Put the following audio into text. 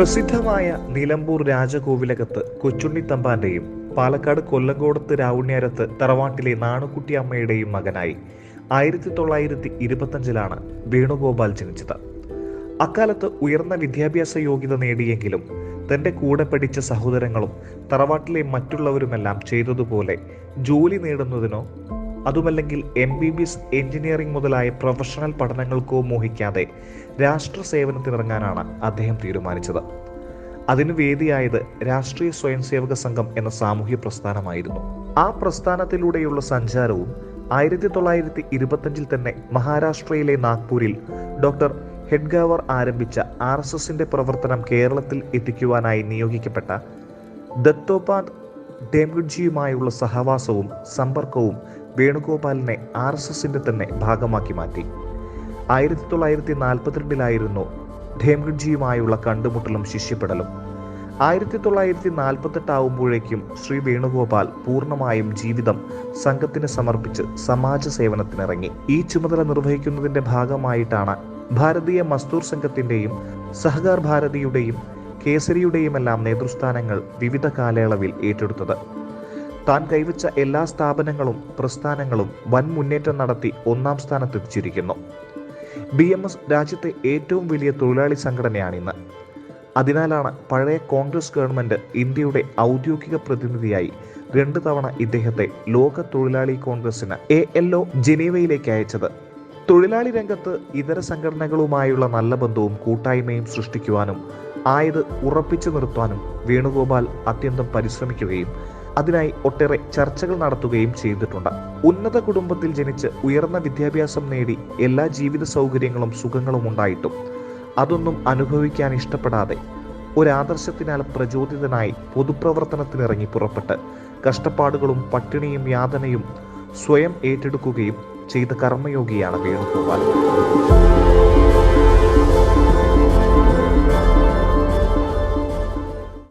പ്രസിദ്ധമായ നിലമ്പൂർ രാജകോവിലകത്ത് കൊച്ചുണ്ണിത്തമ്പാന്റെയും പാലക്കാട് കൊല്ലങ്കോടത്ത് രാവുണ്യാരത്ത് തറവാട്ടിലെ നാണുക്കുട്ടി അമ്മയുടെയും മകനായി 1925 വേണുഗോപാൽ ജനിച്ചത്. അക്കാലത്ത് ഉയർന്ന വിദ്യാഭ്യാസ യോഗ്യത നേടിയെങ്കിലും തന്റെ കൂടെ പഠിച്ച സഹോദരങ്ങളും തറവാട്ടിലെ മറ്റുള്ളവരുമെല്ലാം ചെയ്തതുപോലെ ജോലി നേടുന്നതിനോ അതുമല്ലെങ്കിൽ MBBS എഞ്ചിനീയറിംഗ് മുതലായ പ്രൊഫഷണൽ പഠനങ്ങൾക്കോ മോഹിക്കാതെ രാഷ്ട്ര സേവനത്തിനിറങ്ങാനാണ് അദ്ദേഹം തീരുമാനിച്ചത്. അതിനു വേദിയായത് രാഷ്ട്രീയ സ്വയംസേവക സംഘം എന്ന സാമൂഹ്യ പ്രസ്ഥാനമായിരുന്നു. ആ പ്രസ്ഥാനത്തിലൂടെയുള്ള സഞ്ചാരവും 1925 തന്നെ മഹാരാഷ്ട്രയിലെ നാഗ്പൂരിൽ ഡോക്ടർ ഹെഡ്ഗാവർ ആരംഭിച്ച RSSന്റെ പ്രവർത്തനം കേരളത്തിൽ എത്തിക്കുവാനായി നിയോഗിക്കപ്പെട്ട ദത്തോപാന്ത് ഠേംഗഡ്ജിയുമായുള്ള സഹവാസവും സമ്പർക്കവും വേണുഗോപാലിനെ RSSന്റെ തന്നെ ഭാഗമാക്കി മാറ്റി. 1942 ഠേംഗഡ്ജിയുമായുള്ള കണ്ടുമുട്ടലും ശിഷ്യപ്പെടലും. 1948 ആവുമ്പോഴേക്കും ശ്രീ വേണുഗോപാൽ പൂർണ്ണമായും ജീവിതം സംഘത്തിന് സമർപ്പിച്ച് സമാജ സേവനത്തിനിറങ്ങി. ഈ ചുമതല നിർവഹിക്കുന്നതിന്റെ ഭാഗമായിട്ടാണ് ഭാരതീയ മസ്ദൂർ സംഘത്തിന്റെയും സഹകാർ ഭാരതിയുടെയും കേസരിയുടെയുമെല്ലാം നേതൃസ്ഥാനങ്ങൾ വിവിധ കാലയളവിൽ ഏറ്റെടുത്തത്. താൻ കൈവച്ച എല്ലാ സ്ഥാപനങ്ങളും പ്രസ്ഥാനങ്ങളും വൻ മുന്നേറ്റം നടത്തി 1ാം സ്ഥാനത്തെത്തിച്ചിരിക്കുന്നു. BMS രാജ്യത്തെ ഏറ്റവും വലിയ തൊഴിലാളി സംഘടനയാണിന്ന്. അതിനാലാണ് പഴയ കോൺഗ്രസ് ഗവൺമെന്റ് ഇന്ത്യയുടെ ഔദ്യോഗിക പ്രതിനിധിയായി 2 തവണ ഇദ്ദേഹത്തെ ലോക തൊഴിലാളി കോൺഗ്രസിന് ALO ജനീവയിലേക്ക് അയച്ചത്. തൊഴിലാളി രംഗത്ത് ഇതര സംഘടനകളുമായുള്ള നല്ല ബന്ധവും കൂട്ടായ്മയും സൃഷ്ടിക്കുവാനും ആയത് ഉറപ്പിച്ചു നിർത്താനും വേണുഗോപാൽ അത്യന്തം പരിശ്രമിക്കുകയും അതിനായി ഒട്ടേറെ ചർച്ചകൾ നടത്തുകയും ചെയ്തിട്ടുണ്ട്. ഉന്നത കുടുംബത്തിൽ ജനിച്ച് ഉയർന്ന വിദ്യാഭ്യാസം നേടി എല്ലാ ജീവിത സൗകര്യങ്ങളും സുഖങ്ങളും ഉണ്ടായിട്ടും അതൊന്നും അനുഭവിക്കാൻ ഇഷ്ടപ്പെടാതെ ഒരാദർശത്തിനാൽ പ്രചോദിതനായി പൊതുപ്രവർത്തനത്തിനിറങ്ങി പുറപ്പെട്ട് കഷ്ടപ്പാടുകളും പട്ടിണിയും യാതനയും സ്വയം ഏറ്റെടുക്കുകയും ചെയ്ത കർമ്മയോഗിയാണ് വേണുഗോപാൽ.